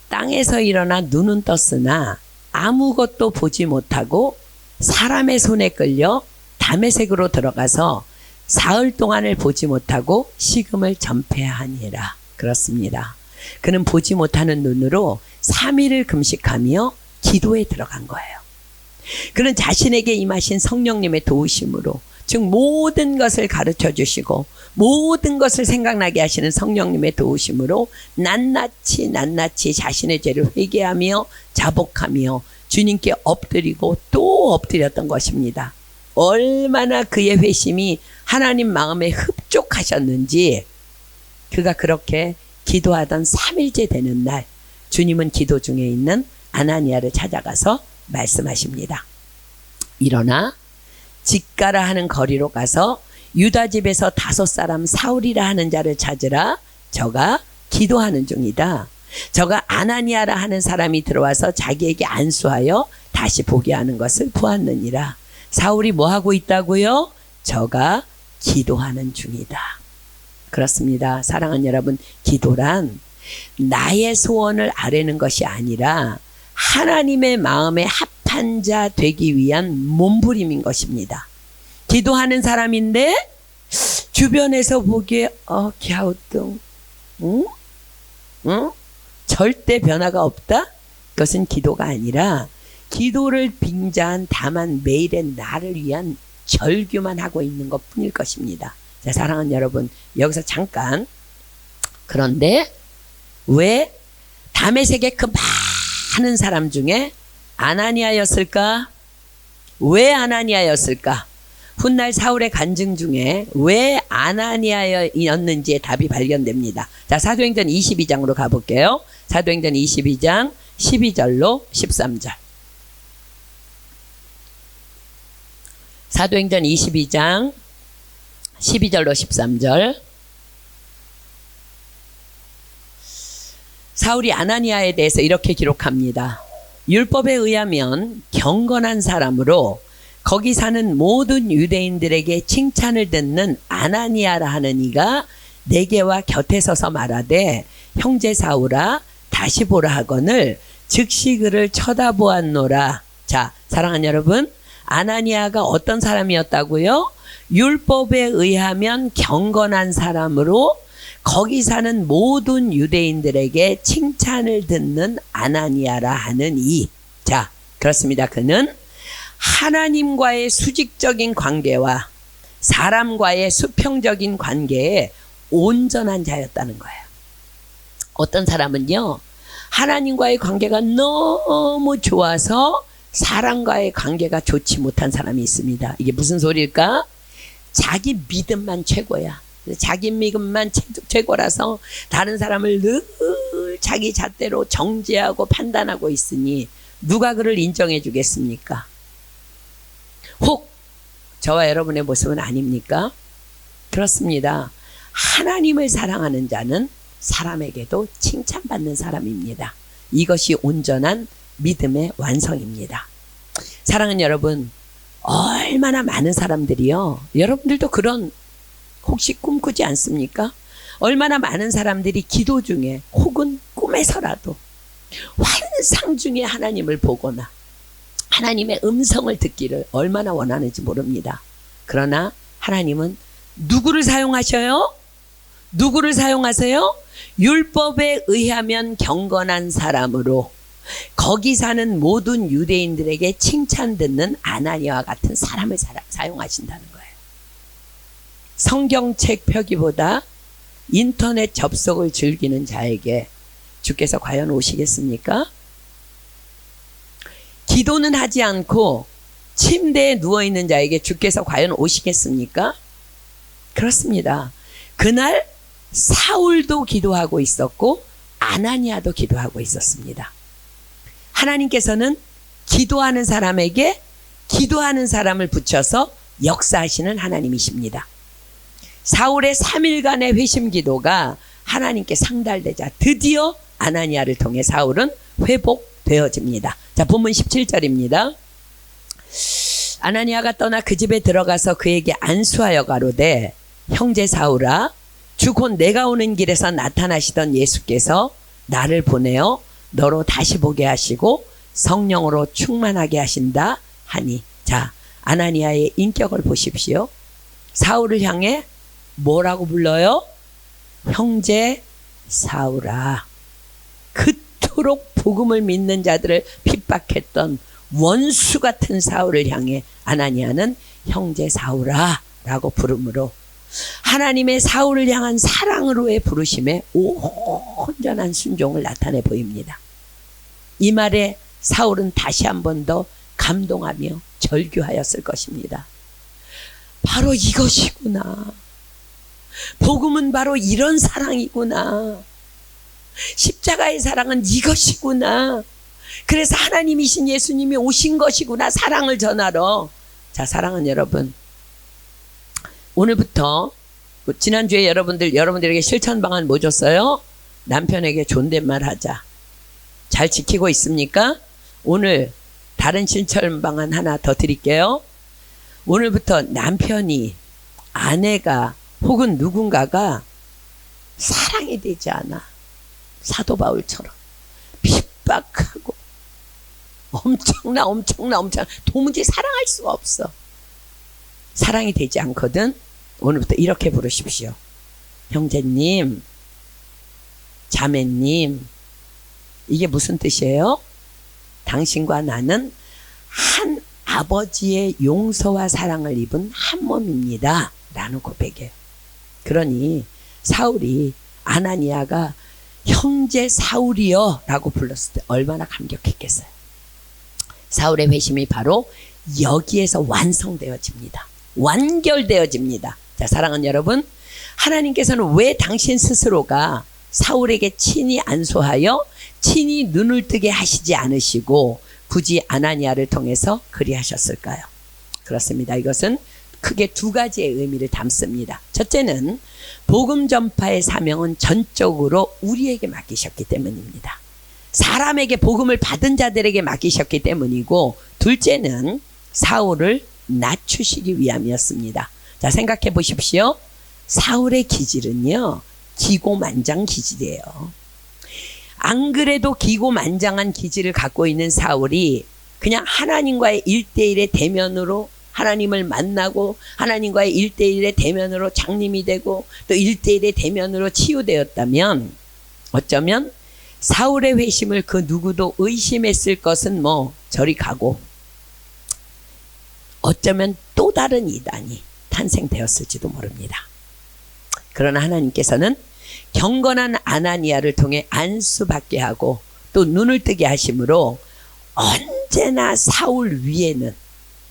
땅에서 일어나 눈은 떴으나 아무것도 보지 못하고 사람의 손에 끌려 다메섹으로 들어가서 사흘 동안을 보지 못하고 식음을 전폐하니라. 그렇습니다. 그는 보지 못하는 눈으로 3일을 금식하며 기도에 들어간 거예요. 그는 자신에게 임하신 성령님의 도우심으로, 즉 모든 것을 가르쳐 주시고 모든 것을 생각나게 하시는 성령님의 도우심으로 낱낱이 자신의 죄를 회개하며 자복하며 주님께 엎드리고 또 엎드렸던 것입니다. 얼마나 그의 회심이 하나님 마음에 흡족하셨는지 그가 그렇게 기도하던 3일째 되는 날 주님은 기도 중에 있는 아나니아를 찾아가서 말씀하십니다. 일어나 직가라 하는 거리로 가서 유다 집에서 5사람 사울이라 하는 자를 찾으라. 저가 기도하는 중이다. 저가 아나니아라 하는 사람이 들어와서 자기에게 안수하여 다시 보게 하는 것을 보았느니라. 사울이 뭐 하고 있다고요? 저가 기도하는 중이다. 그렇습니다. 사랑하는 여러분, 기도란 나의 소원을 아뢰는 것이 아니라 하나님의 마음에 합한 자 되기 위한 몸부림인 것입니다. 기도하는 사람인데 주변에서 보기에 갸우뚱, 응? 절대 변화가 없다? 그것은 기도가 아니라 기도를 빙자한 다만 매일의 나를 위한 절규만 하고 있는 것 뿐일 것입니다. 자, 사랑하는 여러분, 여기서 잠깐, 그런데 왜 다메섹의 그 많은 사람 중에 아나니아였을까? 왜 아나니아였을까? 훗날 사울의 간증 중에 왜 아나니아였는지의 답이 발견됩니다. 자, 사도행전 22장으로 가볼게요. 사도행전 22장 12절로 13절. 사도행전 22장 12절로 13절. 사울이 아나니아에 대해서 이렇게 기록합니다. 율법에 의하면 경건한 사람으로 거기 사는 모든 유대인들에게 칭찬을 듣는 아나니아라 하는 이가 내게와 곁에 서서 말하되 형제 사울아 다시 보라 하거늘 즉시 그를 쳐다보았노라. 자, 사랑하는 여러분, 아나니아가 어떤 사람이었다고요? 율법에 의하면 경건한 사람으로 거기 사는 모든 유대인들에게 칭찬을 듣는 아나니아라 하는 이. 자, 그렇습니다. 그는 하나님과의 수직적인 관계와 사람과의 수평적인 관계에 온전한 자였다는 거예요. 어떤 사람은요, 하나님과의 관계가 너무 좋아서 사람과의 관계가 좋지 못한 사람이 있습니다. 이게 무슨 소리일까? 자기 믿음만 최고야. 자기 믿음만 최고라서 다른 사람을 늘 자기 잣대로 정죄하고 판단하고 있으니 누가 그를 인정해 주겠습니까? 혹 저와 여러분의 모습은 아닙니까? 그렇습니다. 하나님을 사랑하는 자는 사람에게도 칭찬받는 사람입니다. 이것이 온전한 믿음의 완성입니다. 사랑하는 여러분, 얼마나 많은 사람들이요, 여러분들도 그런 혹시 꿈꾸지 않습니까? 얼마나 많은 사람들이 기도 중에 혹은 꿈에서라도 환상 중에 하나님을 보거나 하나님의 음성을 듣기를 얼마나 원하는지 모릅니다. 그러나 하나님은 누구를 사용하셔요? 누구를 사용하세요? 율법에 의하면 경건한 사람으로 거기 사는 모든 유대인들에게 칭찬 듣는 아나니아와 같은 사람을 사용하신다는 거예요. 성경책 펴기보다 인터넷 접속을 즐기는 자에게 주께서 과연 오시겠습니까? 기도는 하지 않고 침대에 누워있는 자에게 주께서 과연 오시겠습니까? 그렇습니다. 그날 사울도 기도하고 있었고 아나니아도 기도하고 있었습니다. 하나님께서는 기도하는 사람에게 기도하는 사람을 붙여서 역사하시는 하나님이십니다. 사울의 3일간의 회심 기도가 하나님께 상달되자 드디어 아나니아를 통해 사울은 회복되어집니다. 자, 본문 17절입니다. 아나니아가 떠나 그 집에 들어가서 그에게 안수하여 가로되 형제 사울아 주 곧 내가 오는 길에서 나타나시던 예수께서 나를 보내어 너로 다시 보게 하시고 성령으로 충만하게 하신다 하니. 자, 아나니아의 인격을 보십시오. 사울을 향해 뭐라고 불러요? 형제 사울아. 그토록 복음을 믿는 자들을 핍박했던 원수 같은 사울을 향해 아나니아는 형제 사울아 라고 부르므로 하나님의 사울을 향한 사랑으로의 부르심에 온전한 순종을 나타내 보입니다. 이 말에 사울은 다시 한 번 더 감동하며 절규하였을 것입니다. 바로 이것이구나. 복음은 바로 이런 사랑이구나. 십자가의 사랑은 이것이구나. 그래서 하나님이신 예수님이 오신 것이구나. 사랑을 전하러. 자, 사랑하는 여러분, 오늘부터 지난주에 여러분들에게 실천 방안 뭐 줬어요? 남편에게 존댓말 하자. 잘 지키고 있습니까? 오늘 다른 실천 방안 하나 더 드릴게요. 오늘부터 남편이, 아내가 혹은 누군가가 사랑이 되지 않아, 사도 바울처럼 핍박하고 엄청나 도무지 사랑할 수가 없어. 사랑이 되지 않거든. 오늘부터 이렇게 부르십시오. 형제님, 자매님. 이게 무슨 뜻이에요? 당신과 나는 한 아버지의 용서와 사랑을 입은 한 몸입니다 라는 고백이에요. 그러니 사울이 아나니아가 형제 사울이여 라고 불렀을 때 얼마나 감격했겠어요. 사울의 회심이 바로 여기에서 완성되어집니다. 완결되어집니다. 자, 사랑하는 여러분, 하나님께서는 왜 당신 스스로가 사울에게 친히 안수하여 친히 눈을 뜨게 하시지 않으시고 굳이 아나니아를 통해서 그리하셨을까요? 그렇습니다. 이것은 크게 두 가지의 의미를 담습니다. 첫째는 복음 전파의 사명은 전적으로 우리에게 맡기셨기 때문입니다. 사람에게 복음을 받은 자들에게 맡기셨기 때문이고, 둘째는 사울을 낮추시기 위함이었습니다. 자, 생각해 보십시오. 사울의 기질은요, 기고만장 기질이에요. 안 그래도 기고만장한 기질을 갖고 있는 사울이 그냥 하나님과의 1대1의 대면으로 하나님을 만나고 하나님과의 1대1의 대면으로 장님이 되고 또 1대1의 대면으로 치유되었다면 어쩌면 사울의 회심을 그 누구도 의심했을 것은 뭐 저리 가고, 어쩌면 또 다른 이단이 탄생되었을지도 모릅니다. 그러나 하나님께서는 경건한 아나니아를 통해 안수받게 하고 또 눈을 뜨게 하심으로 언제나 사울 위에는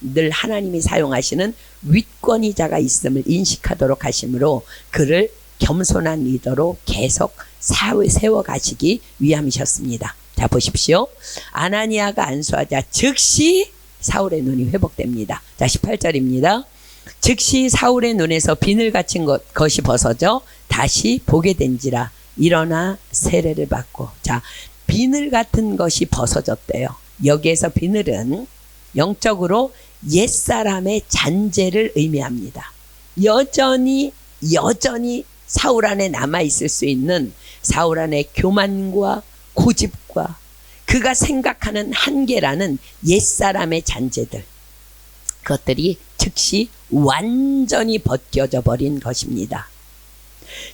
늘 하나님이 사용하시는 윗권위자가 있음을 인식하도록 하심으로 그를 겸손한 리더로 계속 세워가시기 위함이셨습니다. 자, 보십시오. 아나니아가 안수하자 즉시 사울의 눈이 회복됩니다. 자, 18절입니다. 즉시 사울의 눈에서 비늘 갇힌 것이 벗어져 다시 보게 된지라 일어나 세례를 받고. 자, 비늘 같은 것이 벗어졌대요. 여기에서 비늘은 영적으로 옛사람의 잔재를 의미합니다. 여전히 사울 안에 남아있을 수 있는 사울 안의 교만과 고집과 그가 생각하는 한계라는 옛사람의 잔재들, 그것들이 즉시 완전히 벗겨져 버린 것입니다.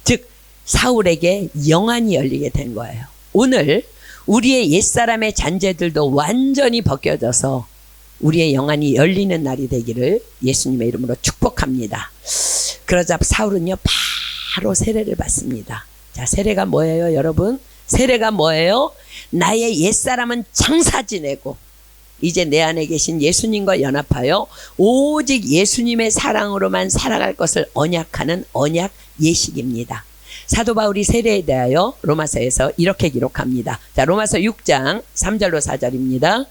즉 사울에게 영안이 열리게 된 거예요. 오늘 우리의 옛사람의 잔재들도 완전히 벗겨져서 우리의 영안이 열리는 날이 되기를 예수님의 이름으로 축복합니다. 그러자 사울은요 바로 세례를 받습니다. 자, 세례가 뭐예요, 여러분? 세례가 뭐예요? 나의 옛사람은 장사 지내고 이제 내 안에 계신 예수님과 연합하여 오직 예수님의 사랑으로만 살아갈 것을 언약하는 언약 예식입니다. 사도 바울이 세례에 대하여 로마서에서 이렇게 기록합니다. 자, 로마서 6장 3절로 4절입니다.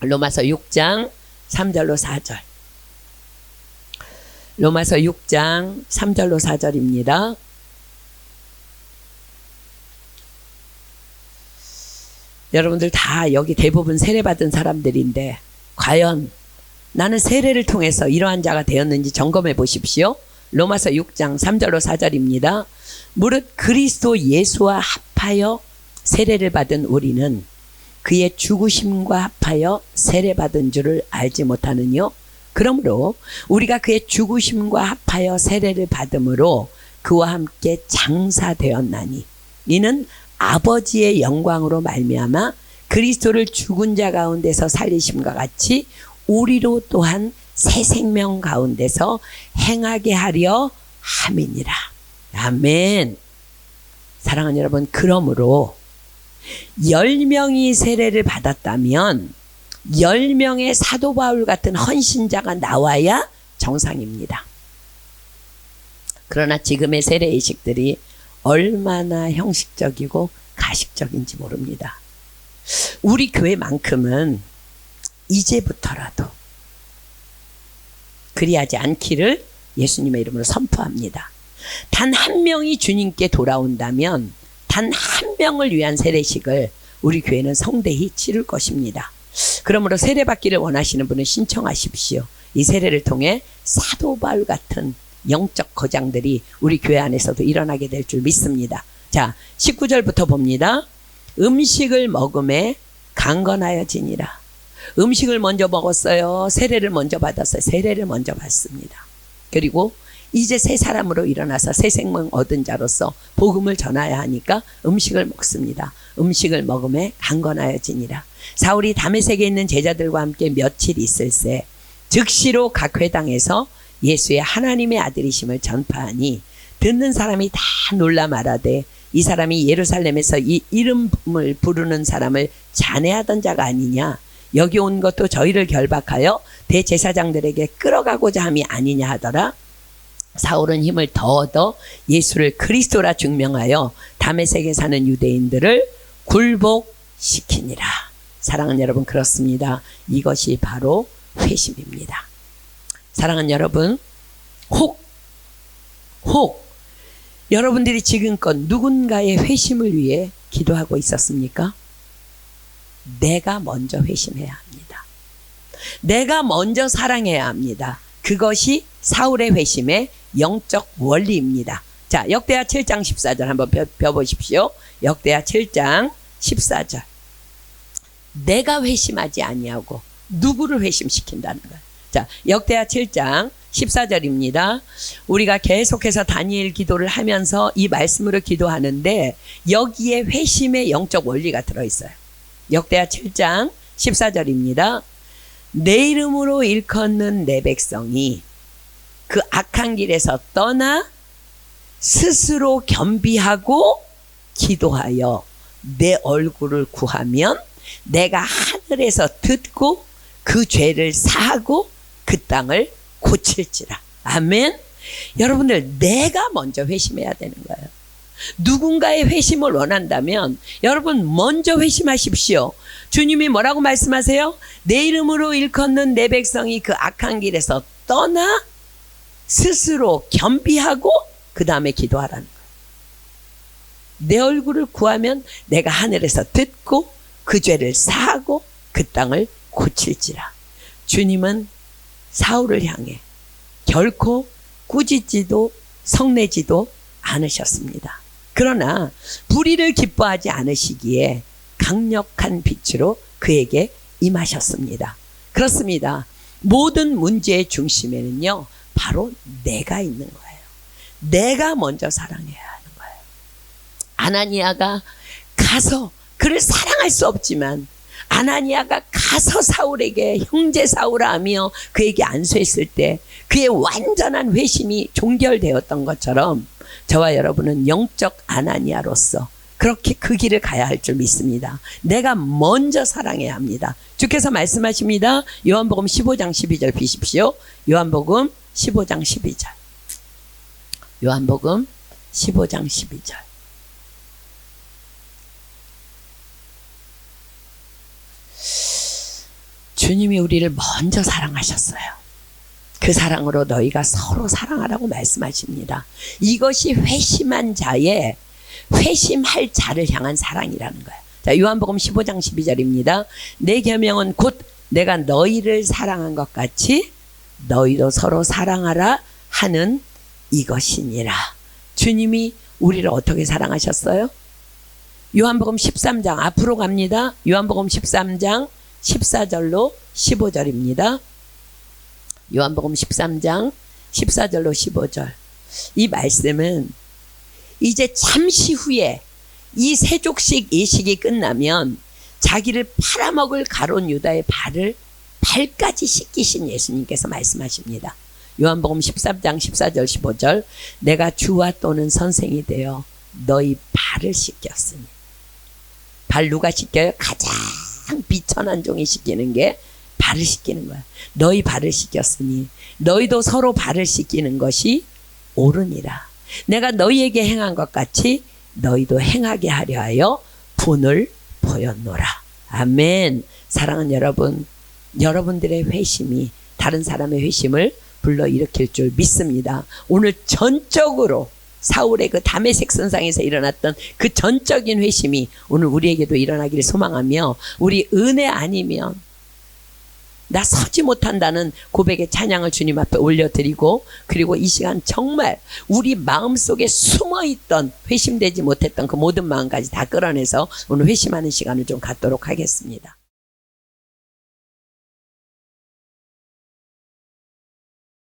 로마서 6장 3절로 4절. 로마서 6장 3절로 4절입니다. 여러분들 다 여기 대부분 세례받은 사람들인데 과연 나는 세례를 통해서 이러한 자가 되었는지 점검해 보십시오. 로마서 6장 3절로 4절입니다. 무릇 그리스도 예수와 합하여 세례를 받은 우리는 그의 죽으심과 합하여 세례받은 줄을 알지 못하느뇨. 그러므로 우리가 그의 죽으심과 합하여 세례를 받음으로 그와 함께 장사되었나니 이는 아버지의 영광으로 말미암아 그리스도를 죽은 자 가운데서 살리심과 같이 우리로 또한 새 생명 가운데서 행하게 하려 함이니라. 아멘. 사랑하는 여러분, 그러므로 10명이 세례를 받았다면 10명의 사도 바울 같은 헌신자가 나와야 정상입니다. 그러나 지금의 세례 의식들이 얼마나 형식적이고 가식적인지 모릅니다. 우리 교회만큼은 이제부터라도 그리하지 않기를 예수님의 이름으로 선포합니다. 단 한 명이 주님께 돌아온다면 단 한 명을 위한 세례식을 우리 교회는 성대히 치를 것입니다. 그러므로 세례받기를 원하시는 분은 신청하십시오. 이 세례를 통해 사도 바울 같은 영적 거장들이 우리 교회 안에서도 일어나게 될 줄 믿습니다. 자, 19절부터 봅니다. 음식을 먹음에 강건하여지니라. 음식을 먼저 먹었어요. 세례를 먼저 받았어요. 세례를 먼저 받습니다. 그리고 이제 새 사람으로 일어나서 새 생명 얻은 자로서 복음을 전하야 하니까 음식을 먹습니다. 음식을 먹음에 강건하여지니라. 사울이 다메섹에 있는 제자들과 함께 며칠 있을새 즉시로 각 회당에서 예수의 하나님의 아들이심을 전파하니 듣는 사람이 다 놀라 말하되 이 사람이 예루살렘에서 이 이름을 부르는 사람을 잔해하던 자가 아니냐. 여기 온 것도 저희를 결박하여 대제사장들에게 끌어가고자 함이 아니냐 하더라. 사울은 힘을 더 얻어 예수를 그리스도라 증명하여 다메섹에 사는 유대인들을 굴복시키니라. 사랑하는 여러분, 그렇습니다. 이것이 바로 회심입니다. 사랑하는 여러분, 혹 여러분들이 지금껏 누군가의 회심을 위해 기도하고 있었습니까? 내가 먼저 회심해야 합니다. 내가 먼저 사랑해야 합니다. 그것이 사울의 회심의 영적 원리입니다. 자, 역대하 7장 14절 한번 펴보십시오. 역대하 7장 14절. 내가 회심하지 아니하고 누구를 회심시킨다는 거예요. 자, 역대하 7장 14절입니다. 우리가 계속해서 다니엘 기도를 하면서 이 말씀으로 기도하는데 여기에 회심의 영적 원리가 들어있어요. 역대하 7장 14절입니다. 내 이름으로 일컫는 내 백성이 그 악한 길에서 떠나 스스로 겸비하고 기도하여 내 얼굴을 구하면 내가 하늘에서 듣고 그 죄를 사하고 그 땅을 고칠지라. 아멘. 여러분들, 내가 먼저 회심해야 되는 거예요. 누군가의 회심을 원한다면 여러분 먼저 회심하십시오. 주님이 뭐라고 말씀하세요? 내 이름으로 일컫는 내 백성이 그 악한 길에서 떠나 스스로 겸비하고 그 다음에 기도하라는 거예요. 내 얼굴을 구하면 내가 하늘에서 듣고 그 죄를 사하고 그 땅을 고칠지라. 주님은 사울을 향해 결코 꾸짖지도 성내지도 않으셨습니다. 그러나 불의를 기뻐하지 않으시기에 강력한 빛으로 그에게 임하셨습니다. 그렇습니다. 모든 문제의 중심에는요, 바로 내가 있는 거예요. 내가 먼저 사랑해야 하는 거예요. 아나니아가 가서 그를 사랑할 수 없지만 아나니아가 가서 사울에게 형제 사울아 하며 그에게 안수했을 때 그의 완전한 회심이 종결되었던 것처럼 저와 여러분은 영적 아나니아로서 그렇게 그 길을 가야 할 줄 믿습니다. 내가 먼저 사랑해야 합니다. 주께서 말씀하십니다. 요한복음 15장 12절 비십시오. 요한복음 15장 12절. 요한복음 15장 12절. 주님이 우리를 먼저 사랑하셨어요. 그 사랑으로 너희가 서로 사랑하라고 말씀하십니다. 이것이 회심한 자의, 회심할 자를 향한 사랑이라는 거예요. 자, 요한복음 15장 12절입니다. 내 계명은 곧 내가 너희를 사랑한 것 같이 너희도 서로 사랑하라 하는 이것이니라. 주님이 우리를 어떻게 사랑하셨어요? 요한복음 13장 앞으로 갑니다. 요한복음 13장 14절로 15절입니다. 요한복음 13장 14절로 15절. 이 말씀은 이제 잠시 후에 이 세족식 예식이 끝나면 자기를 팔아먹을 가룟 유다의 발까지 씻기신 예수님께서 말씀하십니다. 요한복음 13장 14절 15절. 내가 주와 또는 선생이 되어 너희 발을 씻겼으니. 발 누가 씻겨요? 가장 비천한 종이 씻기는 게 발을 씻기는 거야. 너희 발을 씻겼으니 너희도 서로 발을 씻기는 것이 옳으니라. 내가 너희에게 행한 것 같이 너희도 행하게 하려 하여 분을 보였노라. 아멘. 사랑하는 여러분, 여러분들의 회심이 다른 사람의 회심을 불러일으킬 줄 믿습니다. 오늘 전적으로 사울의 그 다메섹 선상에서 일어났던 그 전적인 회심이 오늘 우리에게도 일어나기를 소망하며, 우리 은혜 아니면 나 서지 못한다는 고백의 찬양을 주님 앞에 올려드리고, 그리고 이 시간 정말 우리 마음속에 숨어있던 회심되지 못했던 그 모든 마음까지 다 끌어내서 오늘 회심하는 시간을 좀 갖도록 하겠습니다.